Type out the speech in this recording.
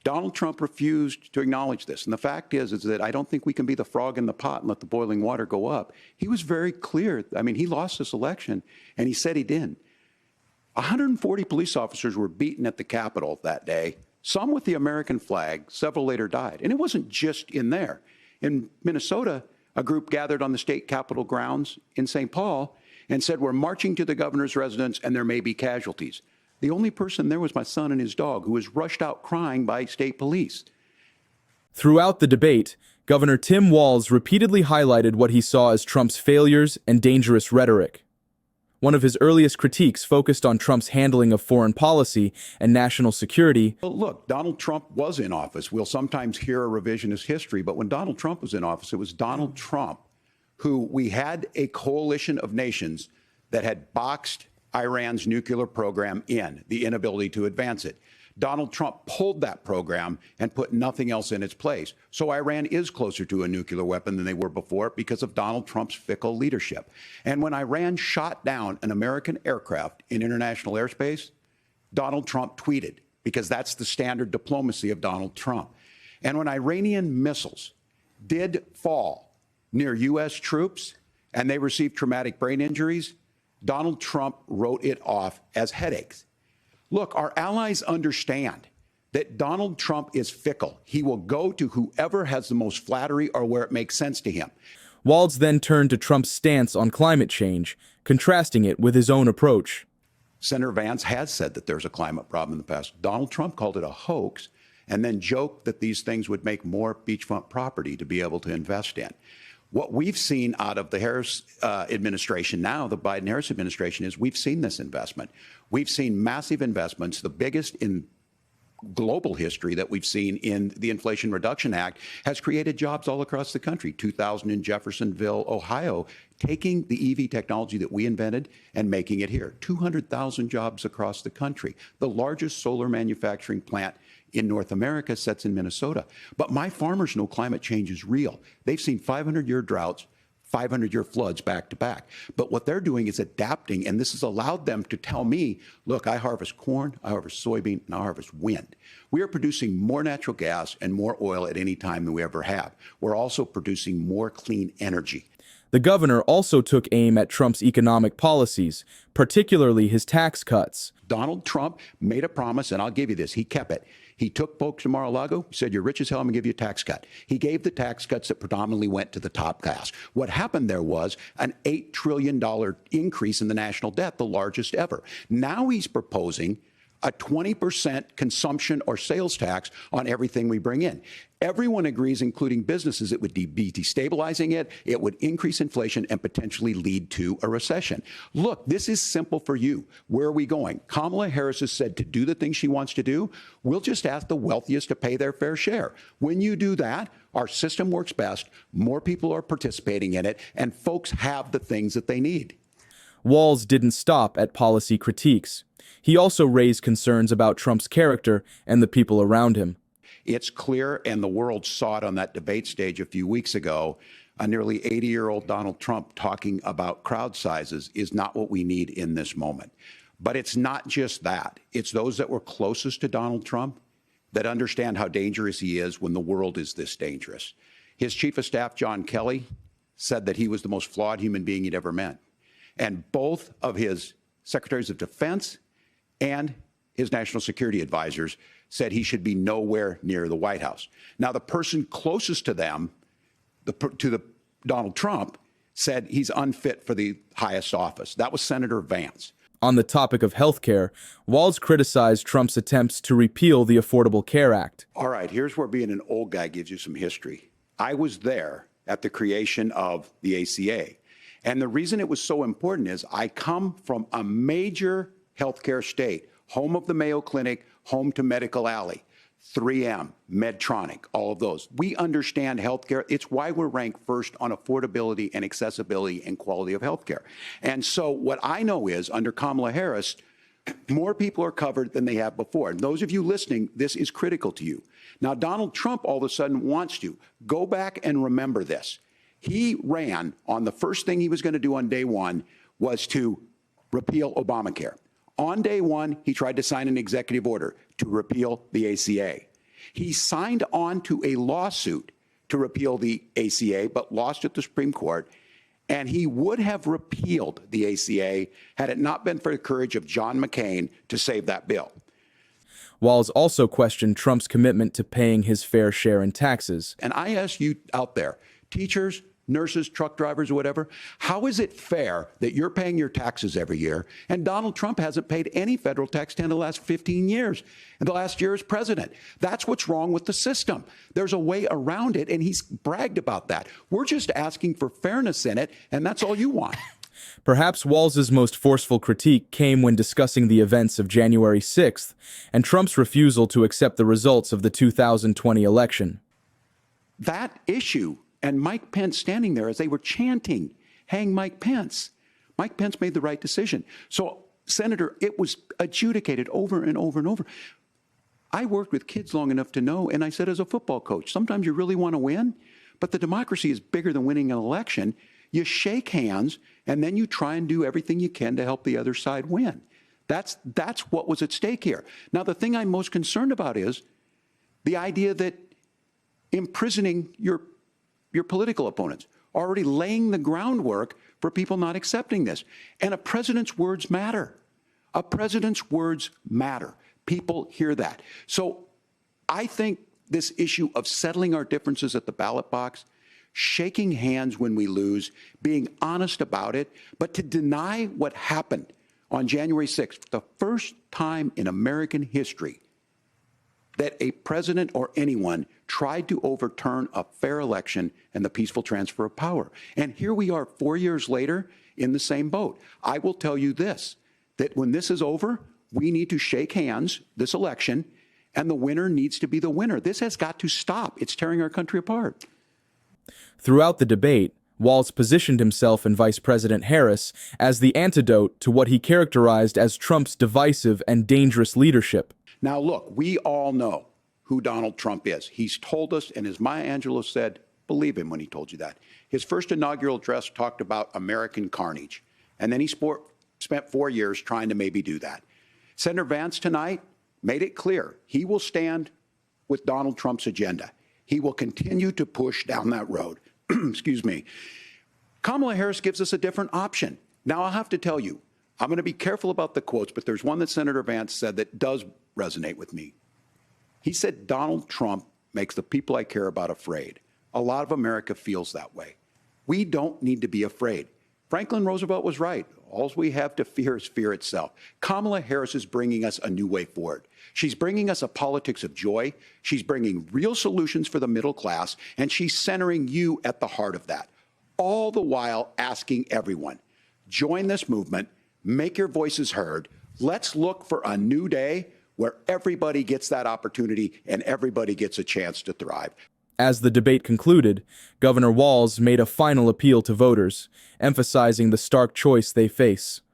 Donald Trump refused to acknowledge this. And the fact is that I don't think we can be the frog in the pot and let the boiling water go up. He was very clear. I mean, he lost this election, and he said he didn't. 140 police officers were beaten at the Capitol that day, some with the American flag. Several later died. And it wasn't just in there. In Minnesota, a group gathered on the state capitol grounds in St. Paul and said, we're marching to the governor's residence and there may be casualties. The only person there was my son and his dog, who was rushed out crying by state police. Throughout the debate, Governor Tim Walz repeatedly highlighted what he saw as Trump's failures and dangerous rhetoric. One of his earliest critiques focused on Trump's handling of foreign policy and national security. Well, look, Donald Trump was in office. We'll sometimes hear a revisionist history, but when Donald Trump was in office, it was Donald Trump who we had a coalition of nations that had boxed Iran's nuclear program in, the inability to advance it. Donald Trump pulled that program and put nothing else in its place. So Iran is closer to a nuclear weapon than they were before because of Donald Trump's fickle leadership. And when Iran shot down an American aircraft in international airspace, Donald Trump tweeted, because that's the standard diplomacy of Donald Trump. And when Iranian missiles did fall near U.S. troops and they received traumatic brain injuries, Donald Trump wrote it off as headaches. Look, our allies understand that Donald Trump is fickle. He will go to whoever has the most flattery or where it makes sense to him. Walz then turned to Trump's stance on climate change, contrasting it with his own approach. Senator Vance has said that there's a climate problem in the past. Donald Trump called it a hoax and then joked that these things would make more beachfront property to be able to invest in. What we've seen out of the Harris administration now, the Biden-Harris administration, is we've seen this investment. We've seen massive investments, the biggest in global history that we've seen in the Inflation Reduction Act, has created jobs all across the country. 2,000 in Jeffersonville, Ohio, taking the EV technology that we invented and making it here. 200,000 jobs across the country. The largest solar manufacturing plant in North America sits in Minnesota. But my farmers know climate change is real. They've seen 500-year droughts, 500-year floods back to back. But what they're doing is adapting, and this has allowed them to tell me, look, I harvest corn, I harvest soybean, and I harvest wind. We are producing more natural gas and more oil at any time than we ever have. We're also producing more clean energy. The governor also took aim at Trump's economic policies, particularly his tax cuts. Donald Trump made a promise, and I'll give you this, he kept it. He took folks to Mar-a-Lago, said, you're rich as hell, I'm gonna give you a tax cut. He gave the tax cuts that predominantly went to the top class. What happened there was an $8 trillion increase in the national debt, the largest ever. Now he's proposing a 20% consumption or sales tax on everything we bring in. Everyone agrees, including businesses, it would be destabilizing it, it would increase inflation and potentially lead to a recession. Look, this is simple for you. Where are we going? Kamala Harris has said to do the things she wants to do, we'll just ask the wealthiest to pay their fair share. When you do that, our system works best, more people are participating in it, and folks have the things that they need. Walz didn't stop at policy critiques. He also raised concerns about Trump's character and the people around him. It's clear, and the world saw it on that debate stage a few weeks ago, a nearly 80-year-old Donald Trump talking about crowd sizes is not what we need in this moment. But it's not just that. It's those that were closest to Donald Trump that understand how dangerous he is when the world is this dangerous. His chief of staff, John Kelly, said that he was the most flawed human being he'd ever met. And both of his secretaries of defense and his national security advisors said he should be nowhere near the White House. Now, the person closest to them, Donald Trump, said he's unfit for the highest office. That was Senator Vance. On the topic of health care, Walz criticized Trump's attempts to repeal the Affordable Care Act. All right, here's where being an old guy gives you some history. I was there at the creation of the ACA. And the reason it was so important is I come from a major healthcare state, home of the Mayo Clinic, home to Medical Alley, 3M, Medtronic, all of those. We understand healthcare. It's why we're ranked first on affordability and accessibility and quality of healthcare. And so what I know is under Kamala Harris, more people are covered than they have before. And those of you listening, this is critical to you. Now, Donald Trump all of a sudden wants to go back and remember this. He ran on the first thing he was going to do on day one was to repeal Obamacare. On day one, he tried to sign an executive order to repeal the ACA. He signed on to a lawsuit to repeal the ACA, but lost at the Supreme Court. And he would have repealed the ACA had it not been for the courage of John McCain to save that bill. Walz also questioned Trump's commitment to paying his fair share in taxes. And I ask you out there, teachers, nurses, truck drivers, or whatever, how is it fair that you're paying your taxes every year and Donald Trump hasn't paid any federal tax in the last 15 years, and the last year as president? That's what's wrong with the system. There's a way around it, and he's bragged about that. We're just asking for fairness in it, and that's all you want. Perhaps Walz's most forceful critique came when discussing the events of January 6th and Trump's refusal to accept the results of the 2020 election. That issue and Mike Pence standing there as they were chanting, "Hang Mike Pence." Mike Pence made the right decision. So, Senator, it was adjudicated over and over and over. I worked with kids long enough to know, and I said as a football coach, sometimes you really want to win, but the democracy is bigger than winning an election. You shake hands, and then you try and do everything you can to help the other side win. That's what was at stake here. Now, the thing I'm most concerned about is the idea that imprisoning your political opponents, already laying the groundwork for people not accepting this. And a president's words matter. A president's words matter. People hear that. So I think this issue of settling our differences at the ballot box, shaking hands when we lose, being honest about it, but to deny what happened on January 6th, the first time in American history that a president or anyone tried to overturn a fair election and the peaceful transfer of power. And here we are 4 years later in the same boat. I will tell you this, that when this is over, we need to shake hands this election, and the winner needs to be the winner. This has got to stop. It's tearing our country apart. Throughout the debate, Walz positioned himself and Vice President Harris as the antidote to what he characterized as Trump's divisive and dangerous leadership. Now, look, we all know who Donald Trump is. He's told us, and as Maya Angelou said, believe him when he told you that. His first inaugural address talked about American carnage, and then he spent 4 years trying to maybe do that. Senator Vance tonight made it clear he will stand with Donald Trump's agenda. He will continue to push down that road. Excuse me. Kamala Harris gives us a different option. Now, I'll have to tell you, I'm going to be careful about the quotes, but there's one that Senator Vance said that does resonate with me. He said, Donald Trump makes the people I care about afraid. A lot of America feels that way. We don't need to be afraid. Franklin Roosevelt was right. All we have to fear is fear itself. Kamala Harris is bringing us a new way forward. She's bringing us a politics of joy. She's bringing real solutions for the middle class, and she's centering you at the heart of that. All the while asking everyone, join this movement, make your voices heard. Let's look for a new day where everybody gets that opportunity and everybody gets a chance to thrive. As the debate concluded, Governor Walz made a final appeal to voters, emphasizing the stark choice they face.